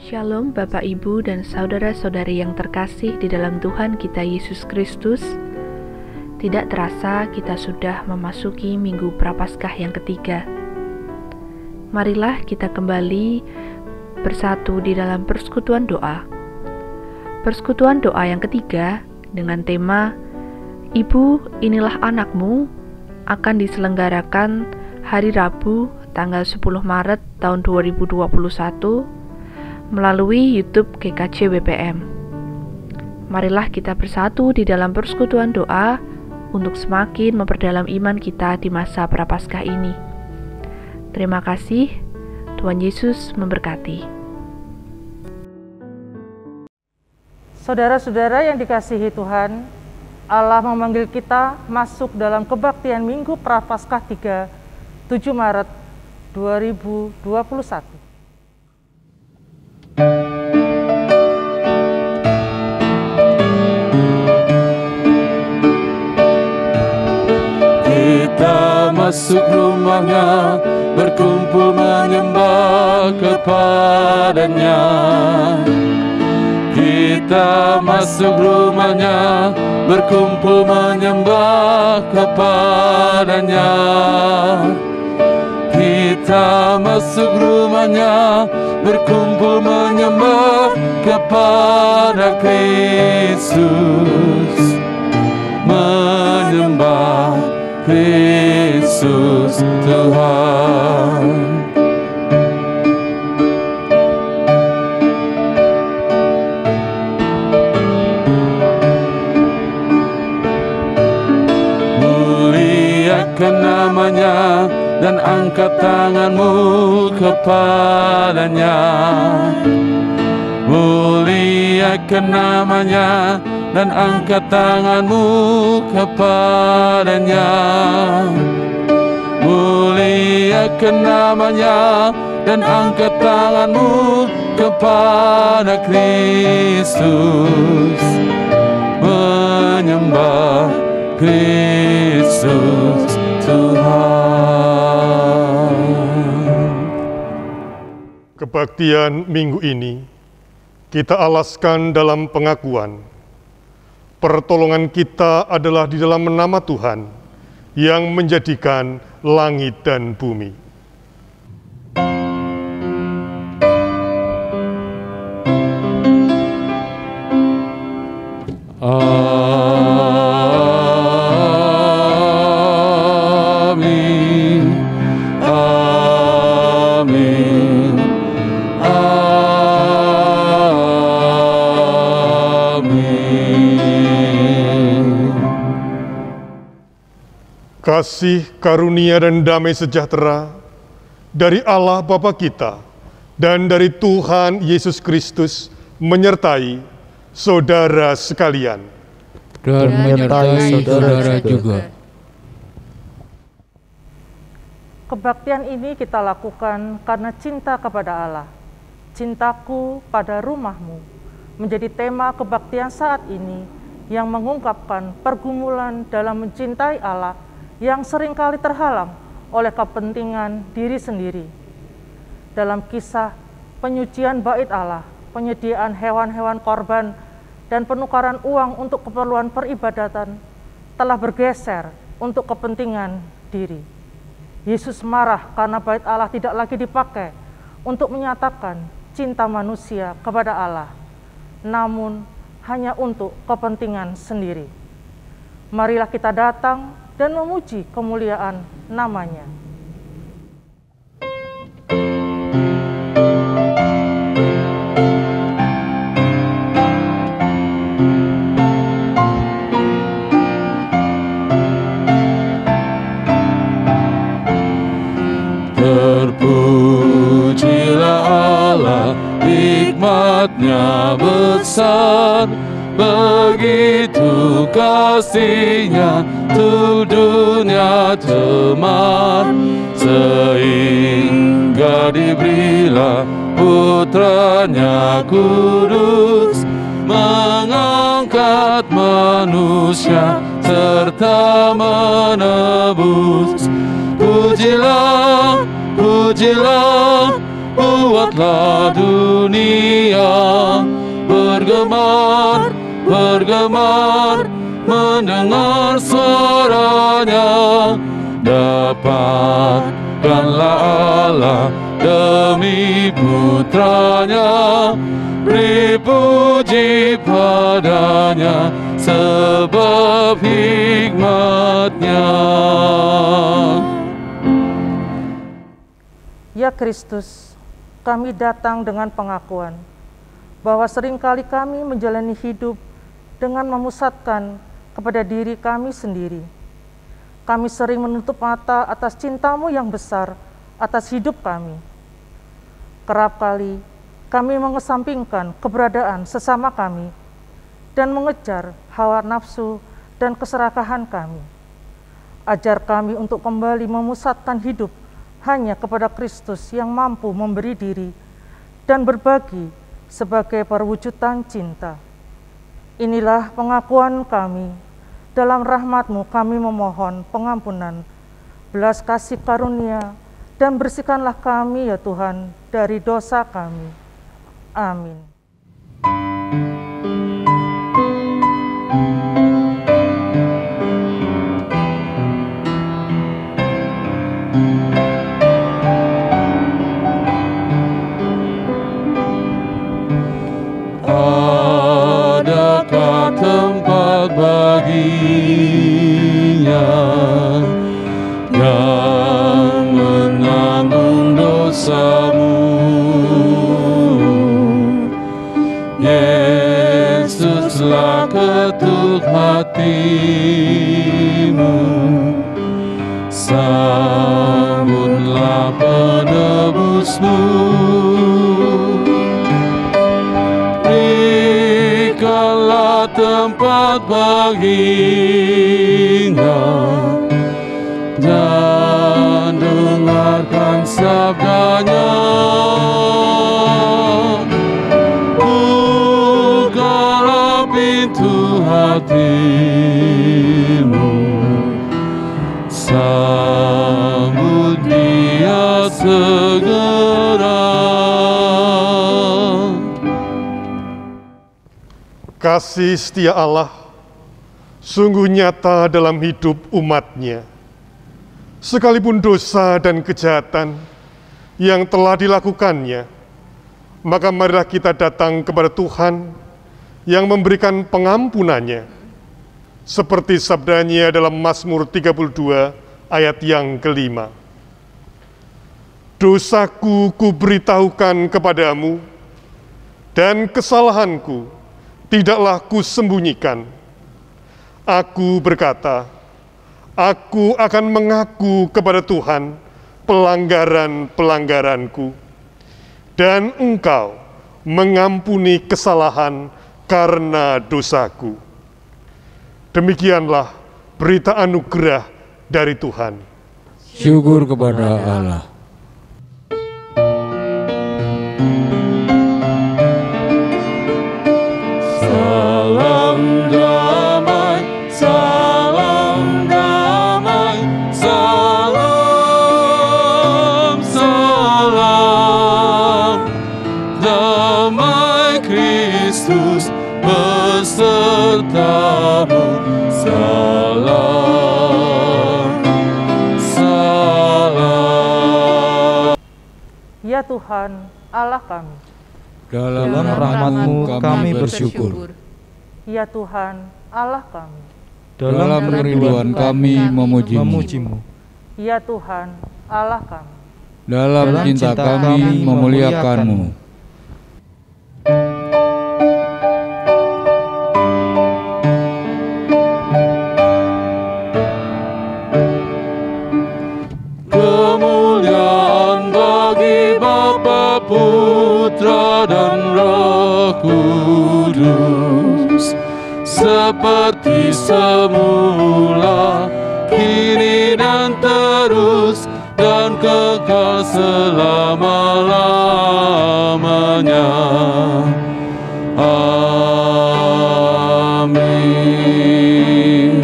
Shalom Bapak Ibu dan saudara-saudari yang terkasih di dalam Tuhan kita Yesus Kristus. Tidak terasa kita sudah memasuki Minggu Prapaskah yang ketiga. Marilah kita kembali bersatu di dalam persekutuan doa. Persekutuan doa yang ketiga dengan tema Ibu inilah anakmu akan diselenggarakan hari Rabu tanggal 10 Maret tahun 2021 melalui YouTube GKJ WPM. Marilah kita bersatu di dalam persekutuan doa untuk semakin memperdalam iman kita di masa Prapaskah ini. Terima kasih, Tuhan Yesus memberkati. Saudara-saudara yang dikasihi Tuhan, Allah memanggil kita masuk dalam kebaktian Minggu Prapaskah 3, 7 Maret 2021. Kita masuk rumahnya, berkumpul menyembah kepadanya. Kita masuk rumahnya, berkumpul menyembah kepadanya. Kita masuk rumahnya, berkumpul menyembah kepada Kristus. Menyembah Kristus Tuhan. Muliakan namanya dan angkat tanganmu kepadanya. Muliakan namanya dan angkat tanganmu kepadanya. Muliakan namanya dan angkat tanganmu kepada Kristus. Menyembah Kristus Tuhan. Kebaktian minggu ini kita alaskan dalam pengakuan. Pertolongan kita adalah di dalam nama Tuhan yang menjadikan langit dan bumi. Amin. Amin. Kasih, karunia, dan damai sejahtera dari Allah Bapa kita dan dari Tuhan Yesus Kristus menyertai saudara sekalian. Dan menyertai saudara juga. Kebaktian ini kita lakukan karena cinta kepada Allah. Cintaku pada rumahmu menjadi tema kebaktian saat ini yang mengungkapkan pergumulan dalam mencintai Allah yang seringkali terhalang oleh kepentingan diri sendiri. Dalam kisah penyucian bait Allah, penyediaan hewan-hewan korban, dan penukaran uang untuk keperluan peribadatan telah bergeser untuk kepentingan diri. Yesus marah karena bait Allah tidak lagi dipakai untuk menyatakan cinta manusia kepada Allah, namun hanya untuk kepentingan sendiri. Marilah kita datang dan memuji kemuliaan namanya. Terpujilah Allah, hikmat-Nya besar, begitu kasih-Nya untuk dunia temar, sehingga diberilah putranya kudus, mengangkat manusia serta menebus. Pujilah, pujilah, buatlah dunia bergemar, bergemar, mendengar suaranya. Dapatkanlah Allah demi putranya, beri puji padanya sebab hikmatnya. Ya Kristus, kami datang dengan pengakuan bahwa seringkali kami menjalani hidup dengan memusatkan kepada diri kami sendiri. Kami sering menutup mata atas cinta-Mu yang besar atas hidup kami. Kerap kali kami mengesampingkan keberadaan sesama kami dan mengejar hawa nafsu dan keserakahan kami. Ajar kami untuk kembali memusatkan hidup hanya kepada Kristus yang mampu memberi diri dan berbagi sebagai perwujudan cinta. Inilah pengakuan kami. Dalam rahmat-Mu kami memohon pengampunan, belas kasih karunia, dan bersihkanlah kami ya Tuhan dari dosa kami. Amin. Adakah tempat baginya yang menanggung dosamu? Yesuslah ketuk hatimu, sambutlah penebusmu. Berikanlah tempat baginya dan dengarkan sabdanya. Bukalah pintu hatimu, sambut Dia segera. Kasih setia Allah sungguh nyata dalam hidup umat-Nya. Sekalipun dosa dan kejahatan yang telah dilakukannya, maka marilah kita datang kepada Tuhan yang memberikan pengampunannya. Seperti sabdanya dalam Mazmur 32 ayat yang kelima. Dosaku kuberitahukan kepadamu, dan kesalahanku tidaklah kusembunyikan. Aku berkata, aku akan mengaku kepada Tuhan pelanggaran-pelanggaranku, dan Engkau mengampuni kesalahan karena dosaku. Demikianlah berita anugerah dari Tuhan. Syukur kepada Allah. Salam damai, salam damai, salam, salam damai Kristus besertamu. Salam, salam. Ya Tuhan, Allah kami, Dalam rahmat-Mu kami bersyukur. ya Tuhan, Allah kami, Dalam kerinduan kami memuji-Mu. ya Tuhan, Allah kami, Dalam cinta kami memuliakan-Mu. Kemuliaan bagi Bapa, Putra, dan Roh Kudus, seperti semula, kini dan terus, dan kekal selama-lamanya. Amin.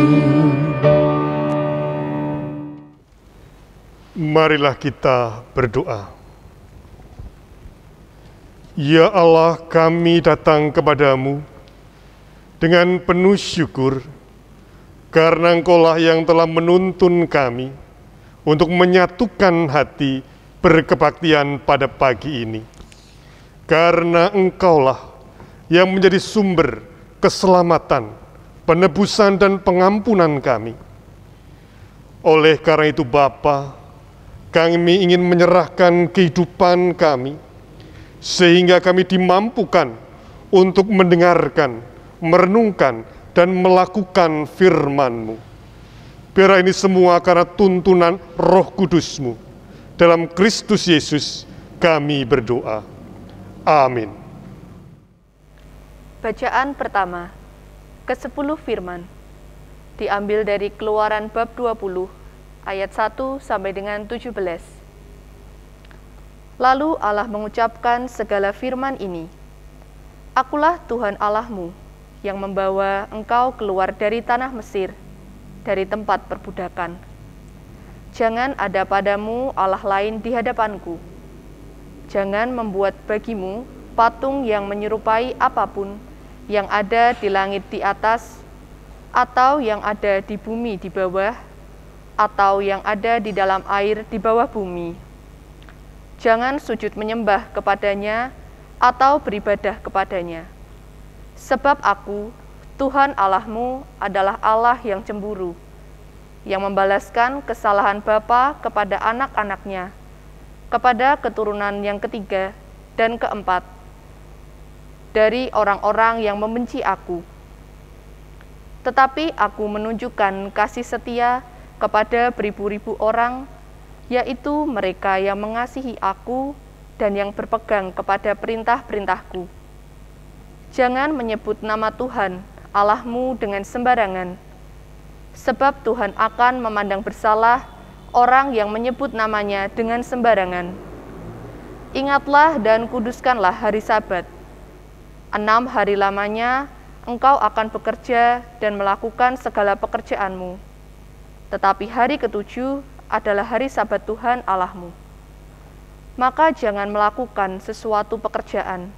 Marilah kita berdoa. Ya Allah, kami datang kepadamu dengan penuh syukur, karena Engkaulah yang telah menuntun kami untuk menyatukan hati berkebaktian pada pagi ini. Karena Engkaulah yang menjadi sumber keselamatan, penebusan dan pengampunan kami. Oleh karena itu Bapa, kami ingin menyerahkan kehidupan kami, sehingga kami dimampukan untuk mendengarkan, merenungkan, dan melakukan firman-Mu. Biar ini semua karena tuntunan Roh Kudus-Mu. Dalam Kristus Yesus kami berdoa. Amin. Bacaan pertama, ke-10 firman, diambil dari Keluaran bab 20, ayat 1 sampai dengan 17. Lalu Allah mengucapkan segala firman ini, Akulah Tuhan Allahmu, yang membawa engkau keluar dari tanah Mesir, dari tempat perbudakan. Jangan ada padamu Allah lain di hadapanku. Jangan membuat bagimu patung yang menyerupai apapun yang ada di langit di atas, atau yang ada di bumi di bawah, atau yang ada di dalam air di bawah bumi. Jangan sujud menyembah kepadanya atau beribadah kepadanya. Sebab Aku, Tuhan Allahmu, adalah Allah yang cemburu, yang membalaskan kesalahan bapa kepada anak-anaknya, kepada keturunan yang ketiga dan keempat, dari orang-orang yang membenci Aku. Tetapi Aku menunjukkan kasih setia kepada beribu-ribu orang, yaitu mereka yang mengasihi Aku dan yang berpegang kepada perintah-perintah-Ku. Jangan menyebut nama Tuhan, Allahmu dengan sembarangan, sebab Tuhan akan memandang bersalah orang yang menyebut namanya dengan sembarangan. Ingatlah dan kuduskanlah hari Sabat. 6 hari lamanya engkau akan bekerja dan melakukan segala pekerjaanmu. Tetapi hari ke-7 adalah hari Sabat Tuhan Allahmu. Maka jangan melakukan sesuatu pekerjaan,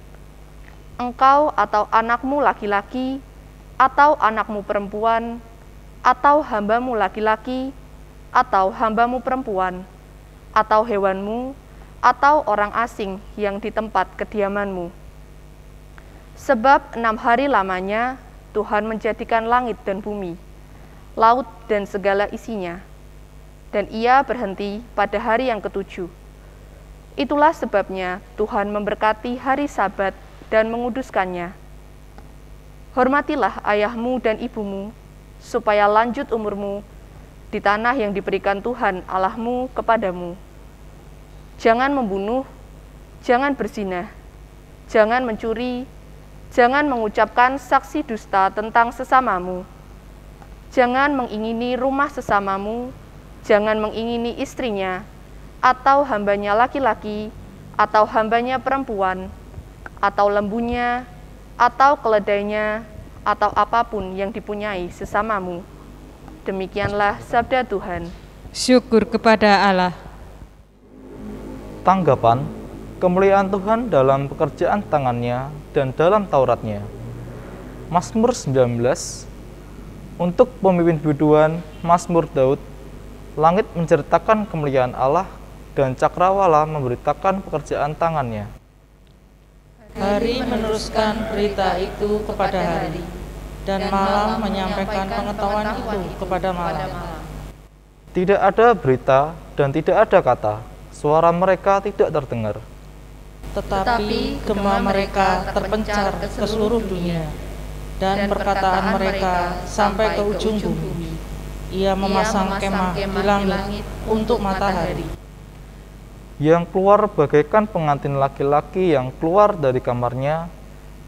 engkau atau anakmu laki-laki, atau anakmu perempuan, atau hambamu laki-laki, atau hambamu perempuan, atau hewanmu, atau orang asing yang di tempat kediamanmu. Sebab 6 hari lamanya Tuhan menjadikan langit dan bumi, laut dan segala isinya, dan Ia berhenti pada hari yang ke-7. Itulah sebabnya Tuhan memberkati hari Sabat dan menguduskannya. Hormatilah ayahmu dan ibumu, supaya lanjut umurmu di tanah yang diberikan Tuhan Allahmu kepadamu. Jangan membunuh, jangan berzina, jangan mencuri, jangan mengucapkan saksi dusta tentang sesamamu, jangan mengingini rumah sesamamu, jangan mengingini istrinya, atau hambanya laki-laki, atau hambanya perempuan, atau lembunya, atau keledainya, atau apapun yang dipunyai sesamamu. Demikianlah sabda Tuhan. Syukur kepada Allah. Tanggapan, kemuliaan Tuhan dalam pekerjaan tangannya dan dalam Tauratnya. Mazmur 19. Untuk pemimpin biduan, Mazmur Daud. Langit menceritakan kemuliaan Allah, dan cakrawala memberitakan pekerjaan tangannya. Hari meneruskan berita itu kepada hari, dan malam menyampaikan pengetahuan itu kepada malam. Tidak ada berita dan tidak ada kata, suara mereka tidak terdengar. Tetapi gema mereka terpencar ke seluruh dunia, dan perkataan mereka sampai ke ujung bumi. Ia memasang kemah di langit untuk matahari. Yang keluar bagaikan pengantin laki-laki yang keluar dari kamarnya,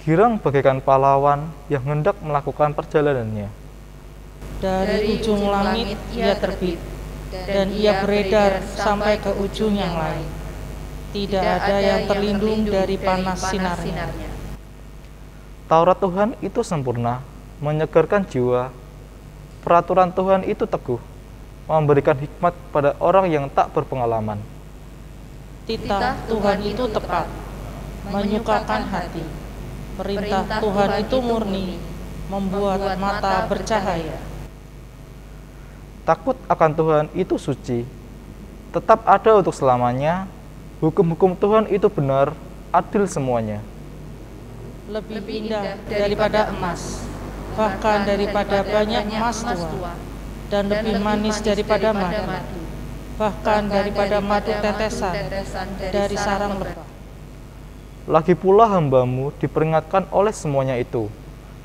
girang bagaikan pahlawan yang hendak melakukan perjalanannya. Dari ujung langit ia terbit, dan ia beredar sampai ke ujung yang lain. Tidak ada yang terlindung dari panas sinarnya. Taurat Tuhan itu sempurna, menyegarkan jiwa. Peraturan Tuhan itu teguh, memberikan hikmat pada orang yang tak berpengalaman. Titah Tuhan itu tepat, menyukakan hati. Perintah Tuhan itu murni, membuat mata bercahaya. Takut akan Tuhan itu suci, tetap ada untuk selamanya. Hukum-hukum Tuhan itu benar, adil semuanya. Lebih indah daripada emas, bahkan daripada banyak emas tua, dan lebih manis daripada madu, bahkan daripada madu tetesan dari sarang lebah. Lagi pula hamba-Mu diperingatkan oleh semuanya itu,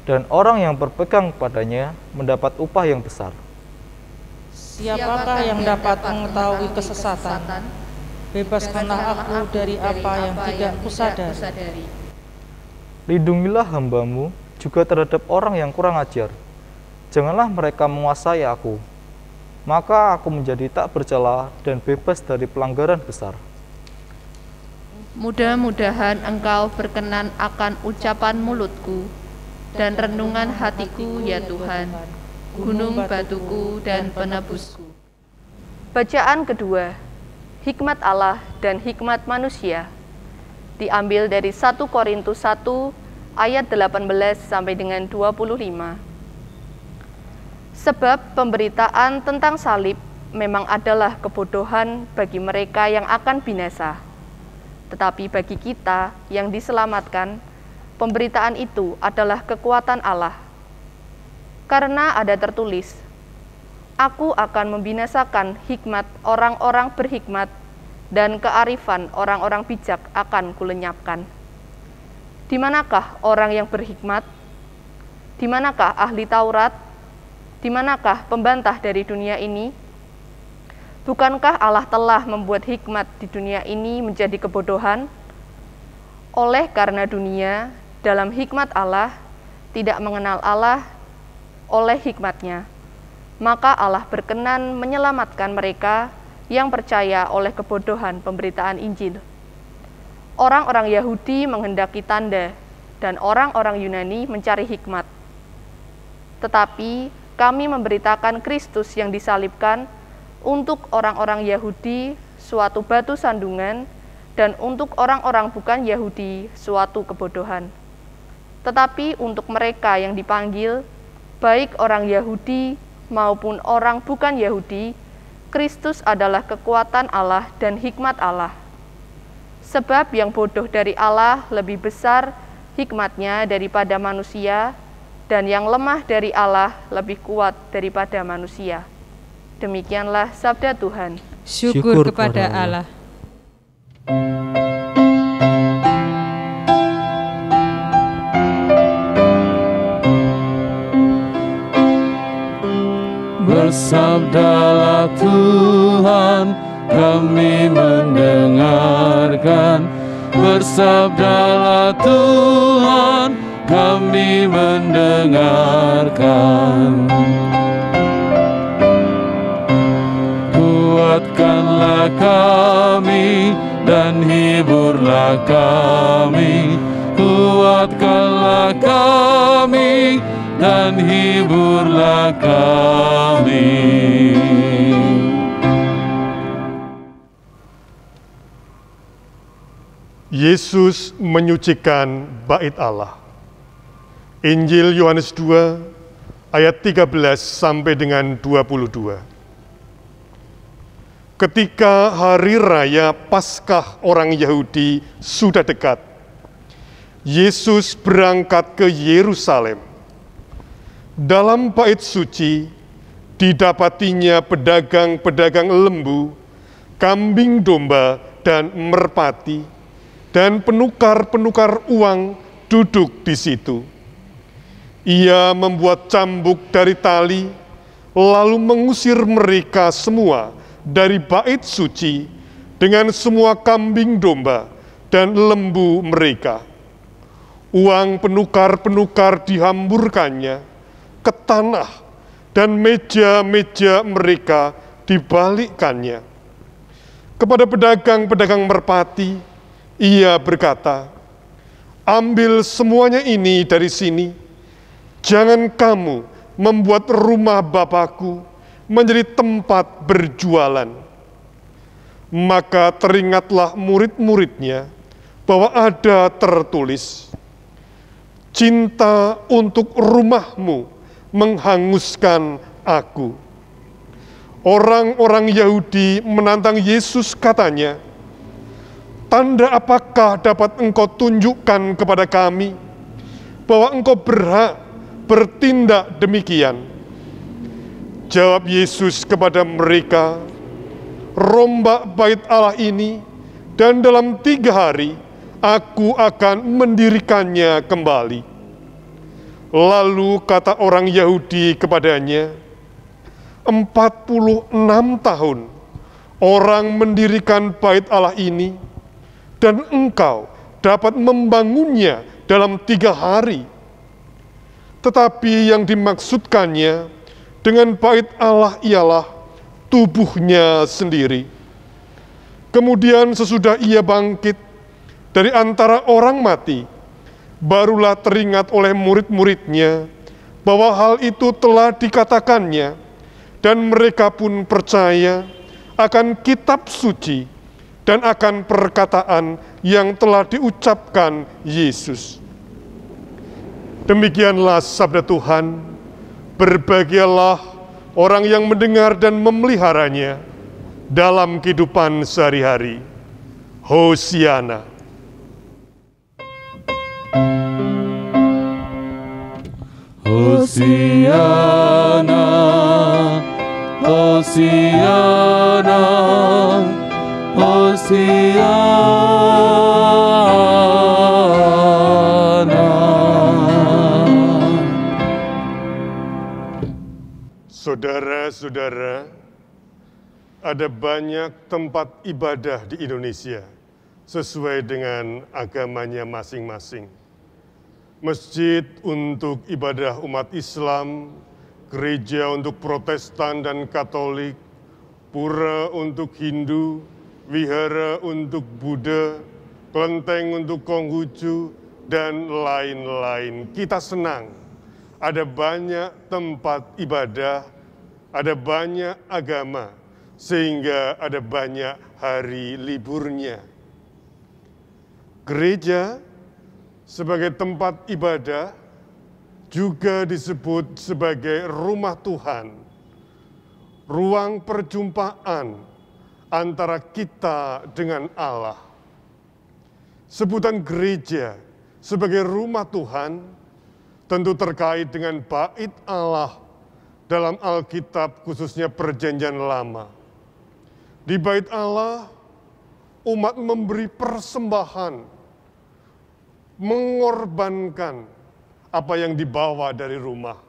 dan orang yang berpegang padanya mendapat upah yang besar. Siapakah yang dapat mengetahui kesesatan? Bebaskanlah aku dari apa yang tidak kusadari. Lindungilah hamba-Mu juga terhadap orang yang kurang ajar. Janganlah mereka menguasai aku, maka aku menjadi tak bercela dan bebas dari pelanggaran besar. Mudah-mudahan Engkau berkenan akan ucapan mulutku dan renungan hatiku, ya Tuhan, gunung batuku dan penebusku. Bacaan kedua, hikmat Allah dan hikmat manusia, diambil dari 1 Korintus 1 ayat 18 sampai dengan 25. Sebab pemberitaan tentang salib memang adalah kebodohan bagi mereka yang akan binasa. Tetapi bagi kita yang diselamatkan, pemberitaan itu adalah kekuatan Allah. Karena ada tertulis, Aku akan membinasakan hikmat orang-orang berhikmat, dan kearifan orang-orang bijak akan kulenyapkan. Di manakah orang yang berhikmat? Di manakah ahli Taurat? Di manakah pembantah dari dunia ini? Bukankah Allah telah membuat hikmat di dunia ini menjadi kebodohan? Oleh karena dunia dalam hikmat Allah tidak mengenal Allah oleh hikmatnya, maka Allah berkenan menyelamatkan mereka yang percaya oleh kebodohan pemberitaan Injil. Orang-orang Yahudi menghendaki tanda, dan orang-orang Yunani mencari hikmat. Tetapi kami memberitakan Kristus yang disalibkan, untuk orang-orang Yahudi suatu batu sandungan, dan untuk orang-orang bukan Yahudi suatu kebodohan. Tetapi untuk mereka yang dipanggil, baik orang Yahudi maupun orang bukan Yahudi, Kristus adalah kekuatan Allah dan hikmat Allah. Sebab yang bodoh dari Allah lebih besar hikmatnya daripada manusia, dan yang lemah dari Allah lebih kuat daripada manusia. Demikianlah sabda Tuhan. Syukur kepada Allah. Bersabdalah Tuhan, kami mendengarkan. Bersabdalah Tuhan, kami mendengarkan. Kuatkanlah kami dan hiburlah kami. Kuatkanlah kami dan hiburlah kami. Yesus menyucikan bait Allah. Injil Yohanes 2 ayat 13 sampai dengan 22. Ketika hari raya Paskah orang Yahudi sudah dekat, Yesus berangkat ke Yerusalem. Dalam bait suci didapatinya pedagang-pedagang lembu, kambing domba, dan merpati, dan penukar-penukar uang duduk di situ. Ia membuat cambuk dari tali, lalu mengusir mereka semua dari bait suci dengan semua kambing domba dan lembu mereka. Uang penukar-penukar dihamburkannya ke tanah, dan meja-meja mereka dibalikkannya. Kepada pedagang-pedagang merpati, ia berkata, "Ambil semuanya ini dari sini. Jangan kamu membuat rumah Bapakku menjadi tempat berjualan." Maka teringatlah murid-muridnya bahwa ada tertulis, cinta untuk rumahmu menghanguskan aku. Orang-orang Yahudi menantang Yesus, katanya, tanda apakah dapat engkau tunjukkan kepada kami bahwa engkau berhak bertindak demikian? Jawab Yesus kepada mereka, rombak bait Allah ini, dan dalam 3 hari aku akan mendirikannya kembali. Lalu kata orang Yahudi kepadanya, 46 tahun orang mendirikan bait Allah ini, dan engkau dapat membangunnya dalam 3 hari. Tetapi yang dimaksudkannya dengan bait Allah ialah tubuhnya sendiri. Kemudian sesudah ia bangkit dari antara orang mati, barulah teringat oleh murid-muridnya bahwa hal itu telah dikatakannya, dan mereka pun percaya akan kitab suci dan akan perkataan yang telah diucapkan Yesus. Demikianlah sabda Tuhan. Berbahagialah orang yang mendengar dan memeliharanya dalam kehidupan sehari-hari. Hosiana. Hosiana, Hosiana, Hosiana. Saudara-saudara, ada banyak tempat ibadah di Indonesia sesuai dengan agamanya masing-masing. Masjid untuk ibadah umat Islam, gereja untuk Protestan dan Katolik, pura untuk Hindu, wihara untuk Buddha, kelenteng untuk Konghucu, dan lain-lain. Kita senang ada banyak tempat ibadah, ada banyak agama, sehingga ada banyak hari liburnya. Gereja sebagai tempat ibadah juga disebut sebagai rumah Tuhan, ruang perjumpaan antara kita dengan Allah. Sebutan gereja sebagai rumah Tuhan tentu terkait dengan bait Allah dalam Alkitab, khususnya Perjanjian Lama. Di bait Allah, umat memberi persembahan, mengorbankan apa yang dibawa dari rumah.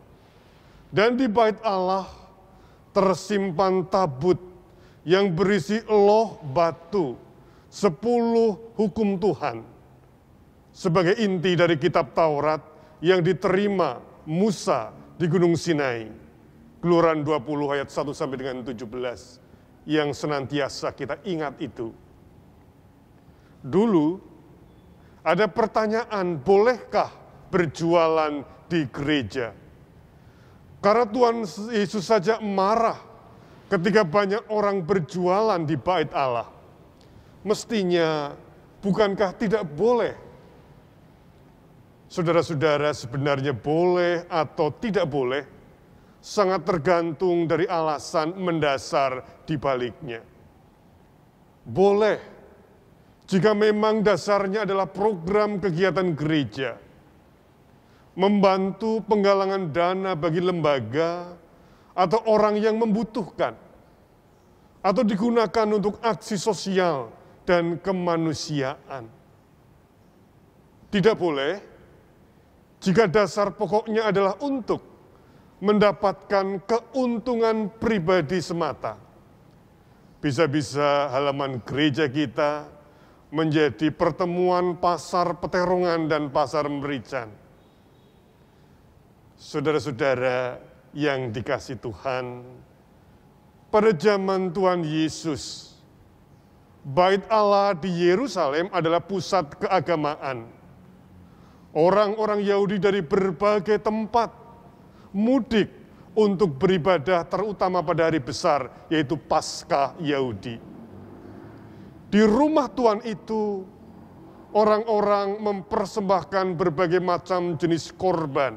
Dan di bait Allah tersimpan tabut yang berisi loh batu, 10 hukum Tuhan, sebagai inti dari kitab Taurat yang diterima Musa di Gunung Sinai. Keluaran 20 ayat 1 sampai dengan 17 yang senantiasa kita ingat itu. Dulu ada pertanyaan, bolehkah berjualan di gereja? Karena Tuhan Yesus saja marah ketika banyak orang berjualan di bait Allah. Mestinya bukankah tidak boleh? Saudara-saudara, sebenarnya boleh atau tidak boleh sangat tergantung dari alasan mendasar di baliknya. Boleh, jika memang dasarnya adalah program kegiatan gereja, membantu penggalangan dana bagi lembaga atau orang yang membutuhkan, atau digunakan untuk aksi sosial dan kemanusiaan. Tidak boleh, jika dasar pokoknya adalah untuk mendapatkan keuntungan pribadi semata. Bisa-bisa halaman gereja kita menjadi pertemuan pasar peterongan dan pasar merican. Saudara-saudara yang dikasihi Tuhan, pada zaman Tuhan Yesus, bait Allah di Yerusalem adalah pusat keagamaan. Orang-orang Yahudi dari berbagai tempat mudik untuk beribadah, terutama pada hari besar, yaitu Paskah Yahudi. Di rumah Tuhan itu, orang-orang mempersembahkan berbagai macam jenis korban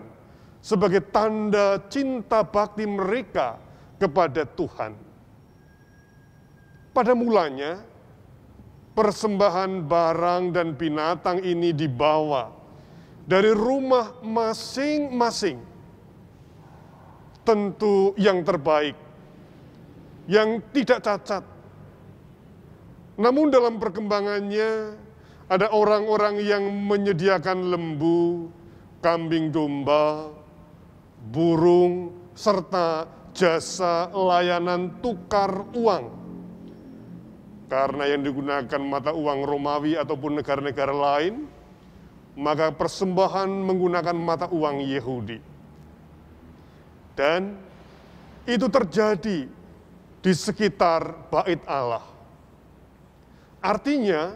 sebagai tanda cinta bakti mereka kepada Tuhan. Pada mulanya, persembahan barang dan binatang ini dibawa dari rumah masing-masing. Tentu yang terbaik, yang tidak cacat. Namun dalam perkembangannya, ada orang-orang yang menyediakan lembu, kambing domba, burung, serta jasa layanan tukar uang. Karena yang digunakan mata uang Romawi ataupun negara-negara lain, maka persembahan menggunakan mata uang Yahudi. Dan itu terjadi di sekitar Bait Allah. Artinya,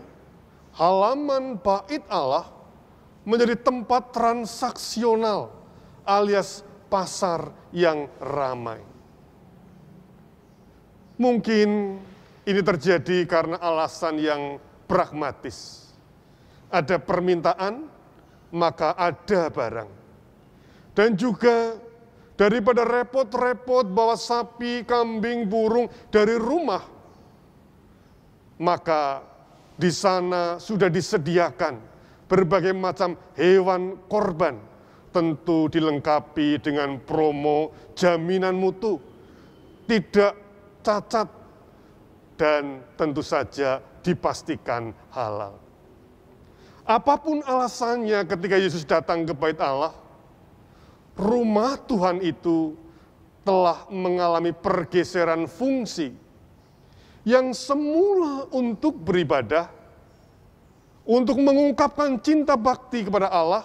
halaman Bait Allah menjadi tempat transaksional alias pasar yang ramai. Mungkin ini terjadi karena alasan yang pragmatis. Ada permintaan, maka ada barang. Dan juga daripada repot-repot bawa sapi, kambing, burung dari rumah, maka di sana sudah disediakan berbagai macam hewan korban, tentu dilengkapi dengan promo jaminan mutu, tidak cacat, dan tentu saja dipastikan halal. Apapun alasannya ketika Yesus datang ke Bait Allah, rumah Tuhan itu telah mengalami pergeseran fungsi yang semula untuk beribadah, untuk mengungkapkan cinta bakti kepada Allah,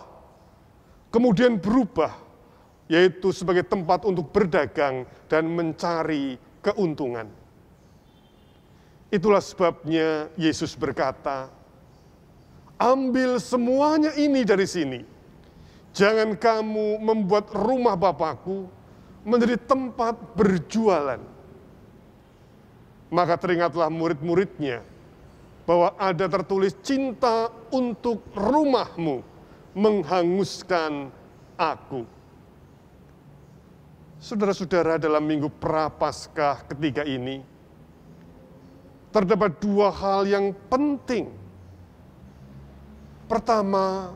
kemudian berubah, yaitu sebagai tempat untuk berdagang dan mencari keuntungan. Itulah sebabnya Yesus berkata, ambil semuanya ini dari sini. Jangan kamu membuat rumah Bapakku menjadi tempat berjualan. Maka teringatlah murid-muridnya bahwa ada tertulis cinta untuk rumahmu menghanguskan aku. Saudara-saudara, dalam minggu Prapaskah ketiga ini, terdapat dua hal yang penting. Pertama,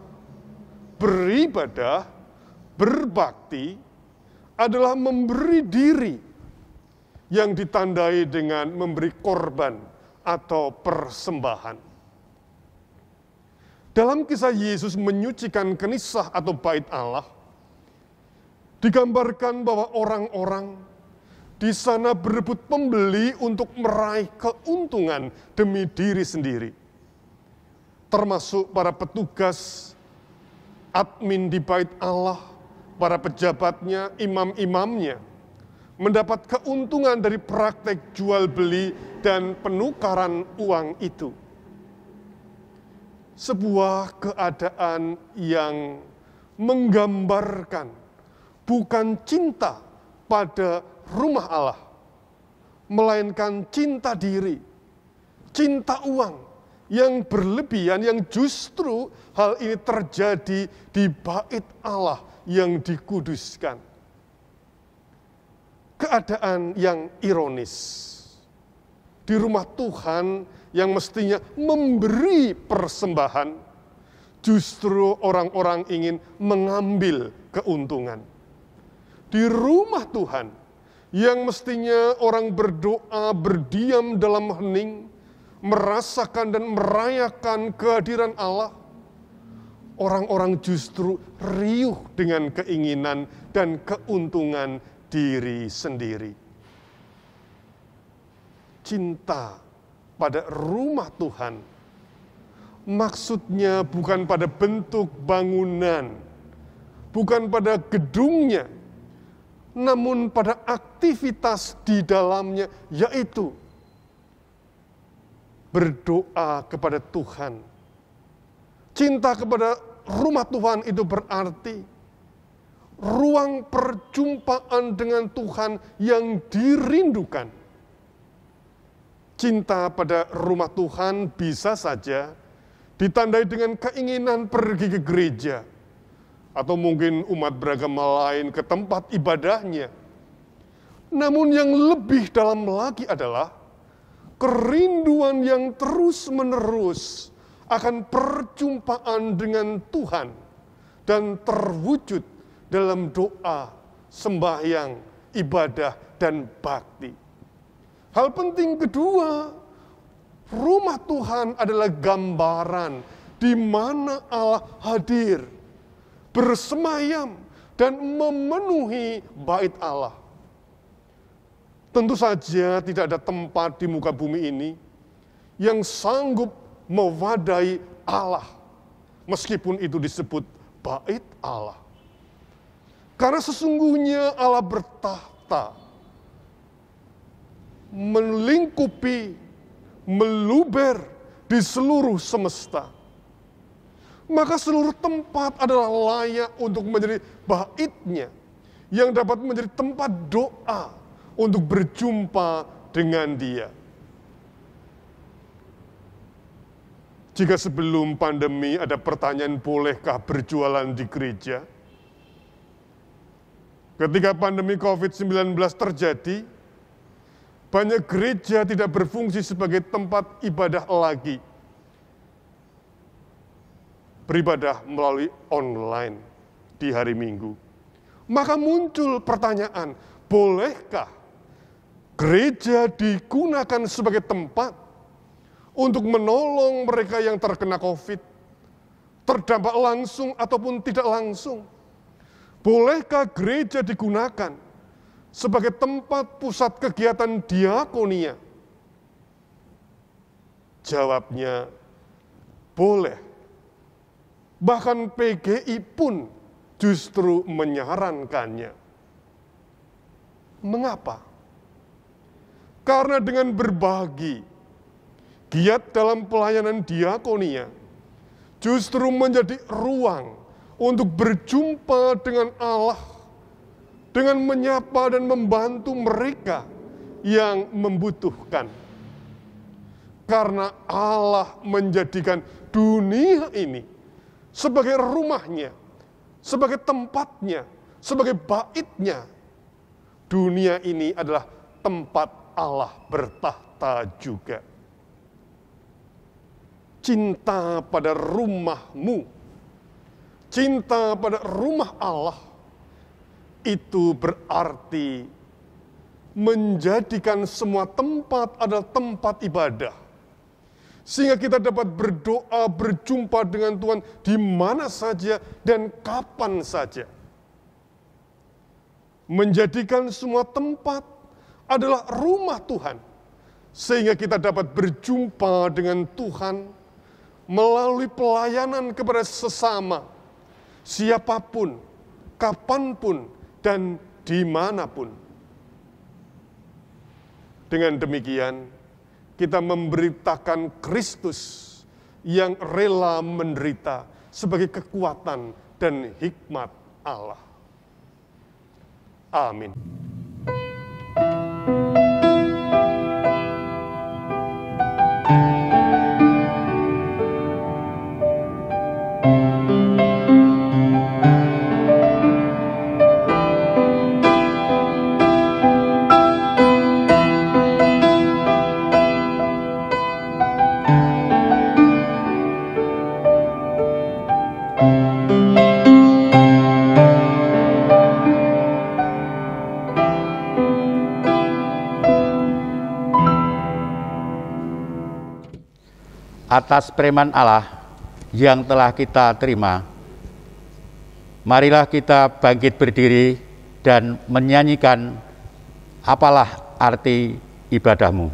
beribadah, berbakti adalah memberi diri yang ditandai dengan memberi korban atau persembahan. Dalam kisah Yesus menyucikan kenisah atau Bait Allah, digambarkan bahwa orang-orang di sana berebut pembeli untuk meraih keuntungan demi diri sendiri. Termasuk para petugas, admin di Bait Allah, para pejabatnya, imam-imamnya, mendapat keuntungan dari praktek jual beli dan penukaran uang itu. Sebuah keadaan yang menggambarkan bukan cinta pada rumah Allah, melainkan cinta diri, cinta uang yang berlebihan, yang justru hal ini terjadi di Bait Allah yang dikuduskan. Keadaan yang ironis. Di rumah Tuhan yang mestinya memberi persembahan, justru orang-orang ingin mengambil keuntungan. Di rumah Tuhan yang mestinya orang berdoa, berdiam dalam hening, merasakan dan merayakan kehadiran Allah, orang-orang justru riuh dengan keinginan dan keuntungan diri sendiri. Cinta pada rumah Tuhan maksudnya bukan pada bentuk bangunan, bukan pada gedungnya, namun pada aktivitas di dalamnya, yaitu berdoa kepada Tuhan. Cinta kepada rumah Tuhan itu berarti ruang perjumpaan dengan Tuhan yang dirindukan. Cinta pada rumah Tuhan bisa saja ditandai dengan keinginan pergi ke gereja, atau mungkin umat beragama lain ke tempat ibadahnya. Namun yang lebih dalam lagi adalah kerinduan yang terus-menerus akan perjumpaan dengan Tuhan dan terwujud dalam doa, sembahyang, ibadah, dan bakti. Hal penting kedua, rumah Tuhan adalah gambaran di mana Allah hadir, bersemayam, dan memenuhi bait Allah. Tentu saja tidak ada tempat di muka bumi ini yang sanggup mewadai Allah, meskipun itu disebut bait Allah. Karena sesungguhnya Allah bertahta, melingkupi, meluber di seluruh semesta. Maka seluruh tempat adalah layak untuk menjadi bait-Nya, yang dapat menjadi tempat doa untuk berjumpa dengan Dia. Jika sebelum pandemi ada pertanyaan, bolehkah berjualan di gereja? Ketika pandemi COVID-19 terjadi, banyak gereja tidak berfungsi sebagai tempat ibadah lagi. Beribadah melalui online di hari Minggu. Maka muncul pertanyaan, bolehkah gereja digunakan sebagai tempat untuk menolong mereka yang terkena COVID, terdampak langsung ataupun tidak langsung? Bolehkah gereja digunakan sebagai tempat pusat kegiatan diakonia? Jawabnya, boleh. Bahkan PGI pun justru menyarankannya. Mengapa? Karena dengan berbagi, giat dalam pelayanan diakonia justru menjadi ruang untuk berjumpa dengan Allah, dengan menyapa dan membantu mereka yang membutuhkan. Karena Allah menjadikan dunia ini sebagai rumahnya, sebagai tempatnya, sebagai bait-Nya. Dunia ini adalah tempat Allah bertahta juga. Cinta pada rumahmu, cinta pada rumah Allah, itu berarti menjadikan semua tempat adalah tempat ibadah. Sehingga kita dapat berdoa, berjumpa dengan Tuhan di mana saja dan kapan saja. Menjadikan semua tempat adalah rumah Tuhan. Sehingga kita dapat berjumpa dengan Tuhan melalui pelayanan kepada sesama, siapapun, kapanpun, dan dimanapun. Dengan demikian, kita memberitakan Kristus yang rela menderita sebagai kekuatan dan hikmat Allah. Amin. Atas firman Allah yang telah kita terima, marilah kita bangkit berdiri dan menyanyikan apalah arti ibadahmu.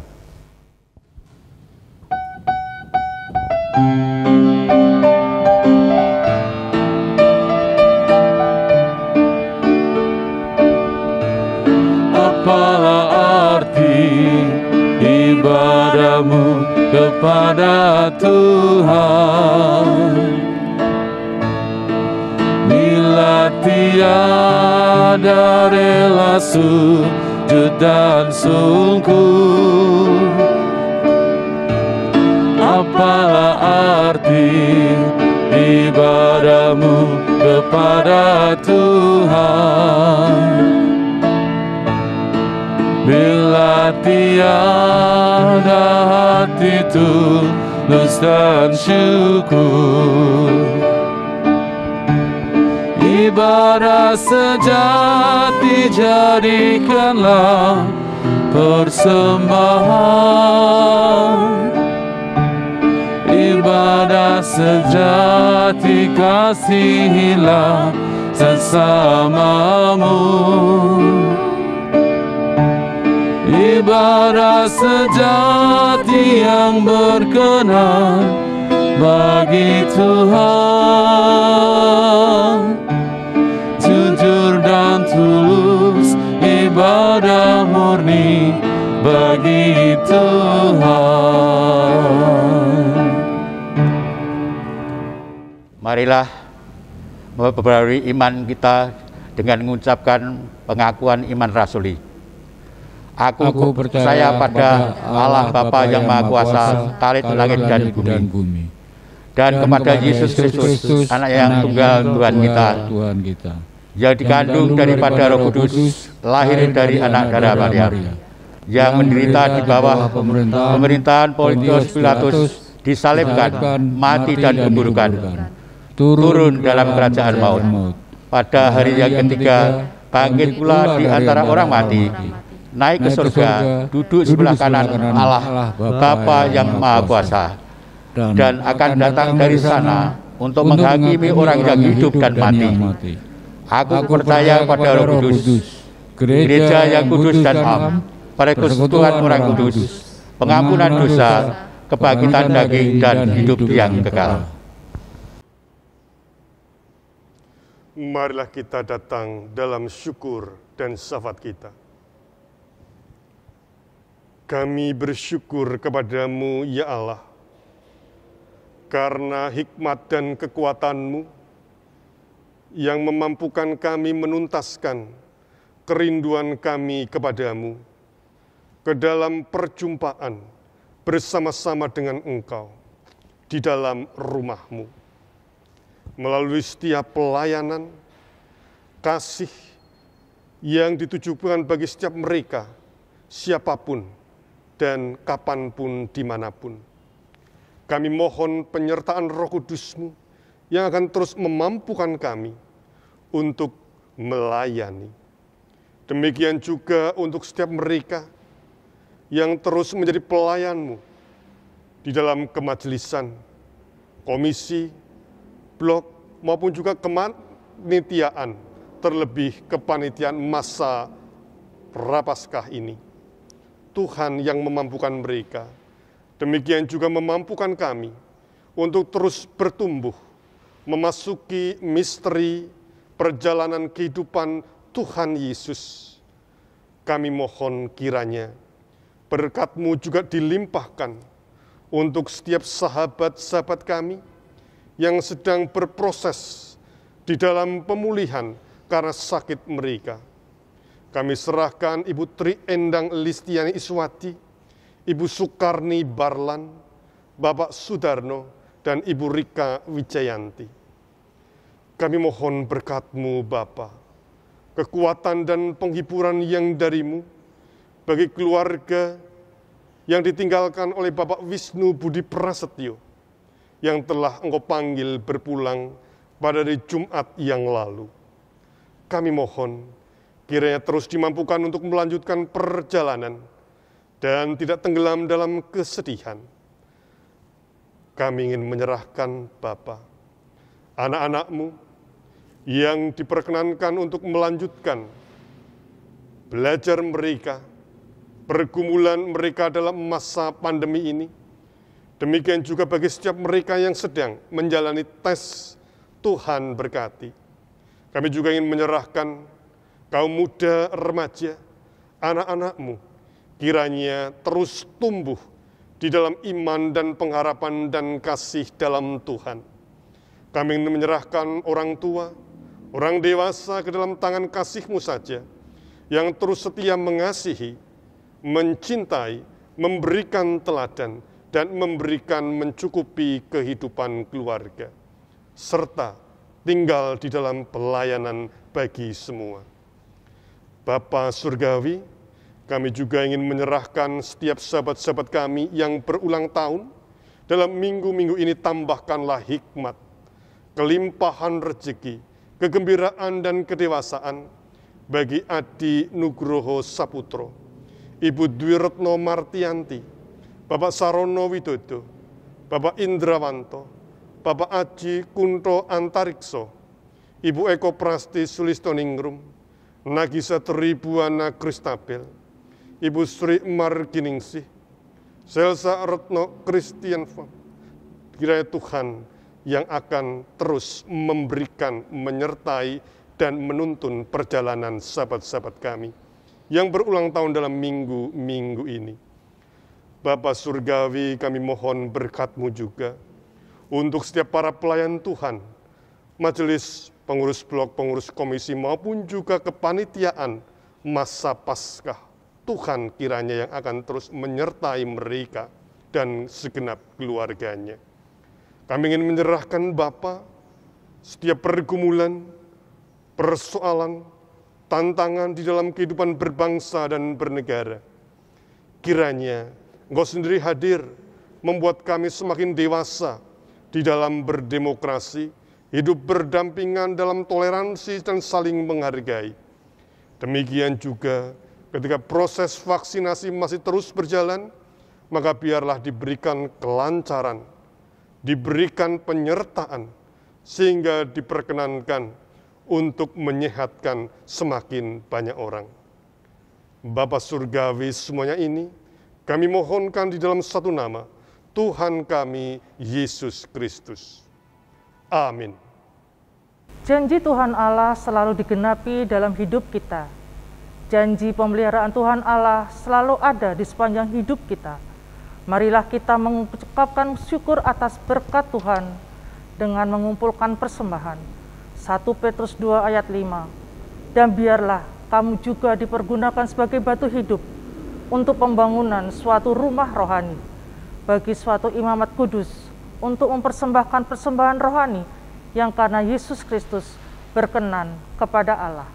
Apalah arti ibadahmu kepada Tuhan, bila tiada rela sujud dan sungguh. Apa apalah arti ibadahmu kepada Tuhan bila tiada hati tulus dan syukur. Ibadah sejati jadikanlah persembahan. Ibadah sejati kasihilah sesamamu. Ibadah sejati yang berkenan bagi Tuhan. Jujur dan tulus ibadah murni bagi Tuhan. Marilah memperbarui iman kita dengan mengucapkan pengakuan iman rasuli. Aku percaya pada Allah Bapa yang Maha Kuasa, Khalik langit dan bumi, dan kepada Yesus Kristus, Anak yang tunggal Tuhan kita, yang dikandung daripada Roh Kudus, lahir dari anak darah Maria, yang menderita di bawah pemerintahan Pontius Pilatus, disalibkan, mati dan kuburkan, turun dalam kerajaan maut. Pada hari yang ketiga, bangkit pula di antara orang mati, naik ke surga, duduk sebelah kanan Allah Bapa yang Maha Kuasa, dan akan datang dari sana untuk menghakimi orang yang hidup dan mati. Aku percaya pada Roh Kudus, gereja yang kudus dan am, pada persekutuan orang kudus, pengampunan dosa, kebangkitan daging dan hidup yang kekal. Marilah kita datang dalam syukur dan syafat kita. Kami bersyukur kepadamu, ya Allah, karena hikmat dan kekuatan-Mu yang memampukan kami menuntaskan kerinduan kami kepadamu ke dalam perjumpaan bersama-sama dengan Engkau di dalam rumah-Mu. Melalui setiap pelayanan, kasih yang ditujukan bagi setiap mereka, siapapun, dan kapanpun, dimanapun. Kami mohon penyertaan Roh Kudus-Mu yang akan terus memampukan kami untuk melayani. Demikian juga untuk setiap mereka yang terus menjadi pelayan-Mu di dalam kemajelisan, komisi, blok, maupun juga kepanitiaan, terlebih kepanitiaan masa Prapaskah ini. Tuhan yang memampukan mereka, demikian juga memampukan kami untuk terus bertumbuh, memasuki misteri perjalanan kehidupan Tuhan Yesus. Kami mohon kiranya berkat-Mu juga dilimpahkan untuk setiap sahabat-sahabat kami yang sedang berproses di dalam pemulihan karena sakit mereka. Kami serahkan Ibu Tri Endang Listiani Iswati, Ibu Sukarni Barlan, Bapak Sudarno, dan Ibu Rika Wijayanti. Kami mohon berkat-Mu, Bapa, kekuatan dan penghiburan yang dari-Mu bagi keluarga yang ditinggalkan oleh Bapak Wisnu Budi Prasetyo, yang telah Engkau panggil berpulang pada hari Jumat yang lalu. Kami mohon kiranya terus dimampukan untuk melanjutkan perjalanan dan tidak tenggelam dalam kesedihan. Kami ingin menyerahkan Bapa, anak-anak-Mu yang diperkenankan untuk melanjutkan belajar mereka, pergumulan mereka dalam masa pandemi ini. Demikian juga bagi setiap mereka yang sedang menjalani tes, Tuhan berkati. Kami juga ingin menyerahkan kaum muda, remaja, anak-anak-Mu, kiranya terus tumbuh di dalam iman dan pengharapan dan kasih dalam Tuhan. Kami ingin menyerahkan orang tua, orang dewasa ke dalam tangan kasih-Mu saja, yang terus setia mengasihi, mencintai, memberikan teladan dan memberikan mencukupi kehidupan keluarga, serta tinggal di dalam pelayanan bagi semua. Bapa Surgawi, kami juga ingin menyerahkan setiap sahabat-sahabat kami yang berulang tahun. Dalam minggu-minggu ini tambahkanlah hikmat, kelimpahan rezeki, kegembiraan dan kedewasaan bagi Adi Nugroho Saputro, Ibu Dwi Retno Martianti, Bapak Sarono Widodo, Bapak Indrawanto, Bapak Aji Kunto Antarikso, Ibu Eko Prasti Sulistoningrum, Nagisa Tribuana Kristabel, Ibu Sri Marginingsih, Selsa Retno Christian Fam. Kiranya Tuhan yang akan terus memberikan, menyertai, dan menuntun perjalanan sahabat-sahabat kami yang berulang tahun dalam minggu-minggu ini. Bapa Surgawi, kami mohon berkat-Mu juga untuk setiap para pelayan Tuhan, majelis pengurus blok, pengurus komisi, maupun juga kepanitiaan masa Paskah. Tuhan kiranya yang akan terus menyertai mereka dan segenap keluarganya. Kami ingin menyerahkan Bapa setiap pergumulan, persoalan, tantangan di dalam kehidupan berbangsa dan bernegara. Kiranya Engkau sendiri hadir, membuat kami semakin dewasa di dalam berdemokrasi, hidup berdampingan dalam toleransi dan saling menghargai. Demikian juga ketika proses vaksinasi masih terus berjalan, maka biarlah diberikan kelancaran, diberikan penyertaan, sehingga diperkenankan untuk menyehatkan semakin banyak orang. Bapa Surgawi, semuanya ini kami mohonkan di dalam satu nama, Tuhan kami, Yesus Kristus. Amin. Janji Tuhan Allah selalu digenapi dalam hidup kita. Janji pemeliharaan Tuhan Allah selalu ada di sepanjang hidup kita. Marilah kita mengucapkan syukur atas berkat Tuhan dengan mengumpulkan persembahan. 1 Petrus 2 ayat 5. Dan biarlah kamu juga dipergunakan sebagai batu hidup untuk pembangunan suatu rumah rohani, bagi suatu imamat kudus, untuk mempersembahkan persembahan rohani yang karena Yesus Kristus berkenan kepada Allah.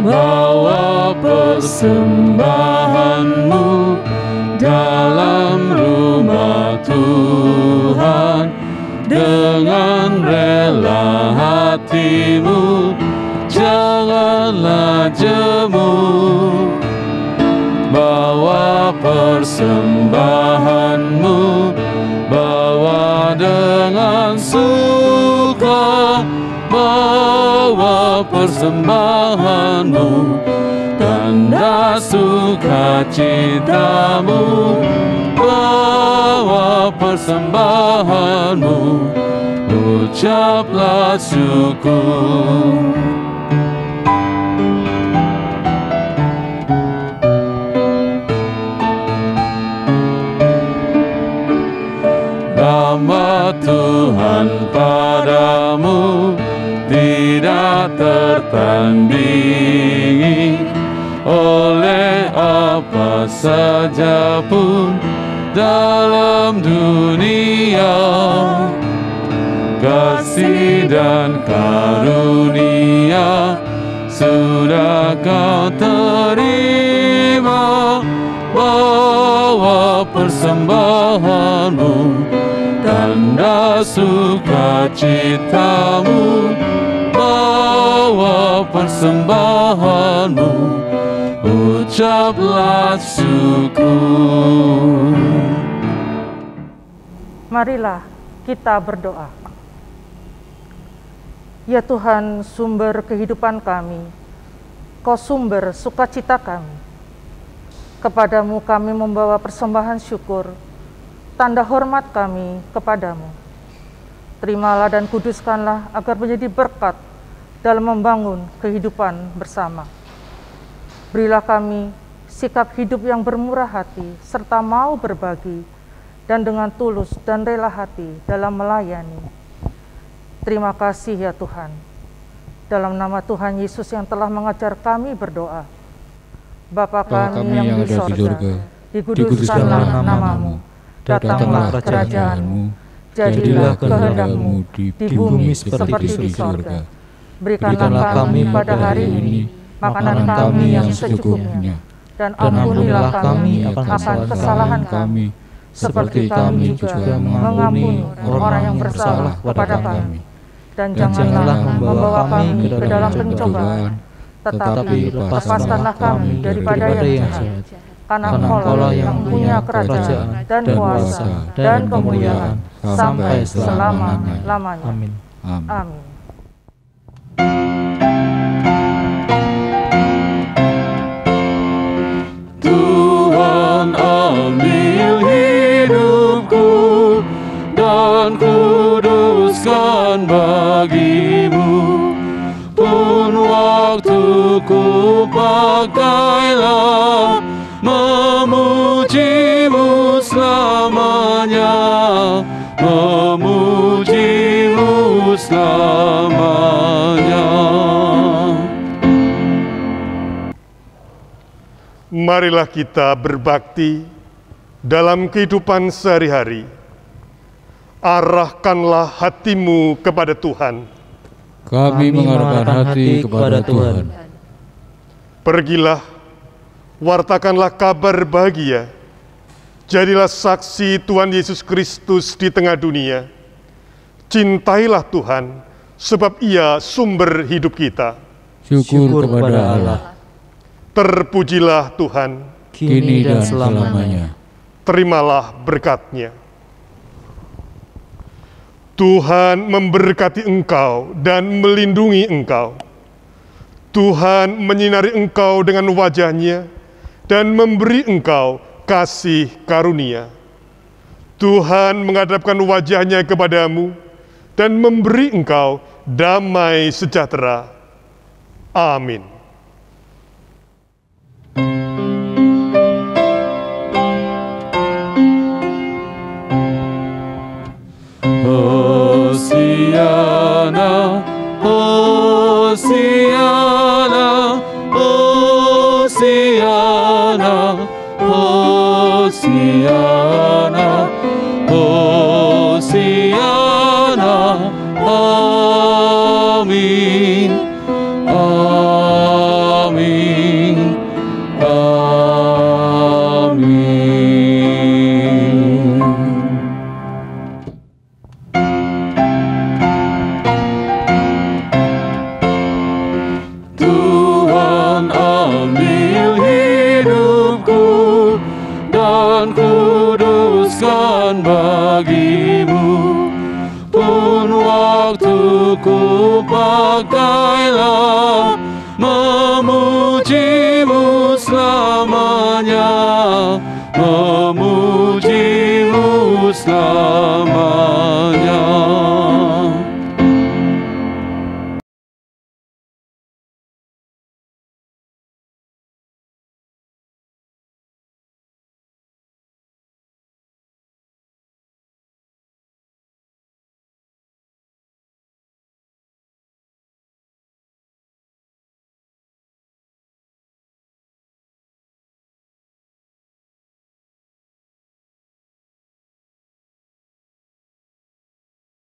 Bawa persembahanmu dalam rumah Tuhan, dengan rela hatimu, janganlah jemu. Bawa persembahanmu, bawa dengan suka, bawa persembahanmu, tanda sukacitamu, bawa persembahanmu, ucaplah syukur. Rahmat Tuhan padamu tidak tertandingi, oleh apa saja pun dalam dunia. Kasih dan karunia sudah kau terima, bawa persembahanmu, tanda sukacitamu, bawa persembahanmu, ucaplah syukur. Marilah kita berdoa. Ya Tuhan, sumber kehidupan kami, Kau sumber sukacita kami. Kepadamu kami membawa persembahan syukur, tanda hormat kami kepadamu. Terimalah dan kuduskanlah agar menjadi berkat dalam membangun kehidupan bersama. Berilah kami sikap hidup yang bermurah hati, serta mau berbagi, dan dengan tulus dan rela hati dalam melayani. Terima kasih ya Tuhan. Dalam nama Tuhan Yesus yang telah mengajar kami berdoa. Bapa kami yang di sorga, dikuduskanlah namamu, datanglah kerajaanmu, jadilah kehendak-mu di bumi seperti di sorga. Berikanlah kami pada hari ini makanan kami yang secukupnya, dan ampunilah kami akan kesalahan kami, seperti kami juga mengampuni orang yang bersalah kepada kami. Dan janganlah membawa kami ke dalam pencobaan, tetapi lepaskanlah kami daripada yang jahat. Karena Engkau yang punya kerajaan dan kuasa dan kemuliaan sampai selama-lamanya. Amin. Amin. Tuhan ambil hidupku dan kuduskan bagimu, pun waktuku pakailah memujimu selamanya, memujimu selamanya. Marilah kita berbakti dalam kehidupan sehari-hari. Arahkanlah hatimu kepada Tuhan. Kami mengarahkan hati kepada Tuhan. Pergilah, wartakanlah kabar bahagia. Jadilah saksi Tuhan Yesus Kristus di tengah dunia. Cintailah Tuhan, sebab Ia sumber hidup kita. Syukur kepada Allah. Terpujilah Tuhan, kini dan selamanya. Terimalah berkat-Nya. Tuhan memberkati engkau dan melindungi engkau. Tuhan menyinari engkau dengan wajah-Nya dan memberi engkau kasih karunia. Tuhan menghadapkan wajah-Nya kepadamu dan memberi engkau damai sejahtera. Amin. Hosiana, Hosiana, Hosiana, Hosiana, Hosiana, amin, amin, amin. Tuhan ambil hidupku dan kuduskan bagimu, pun waktuku pakailah memujimu selamanya, memujimu selamanya.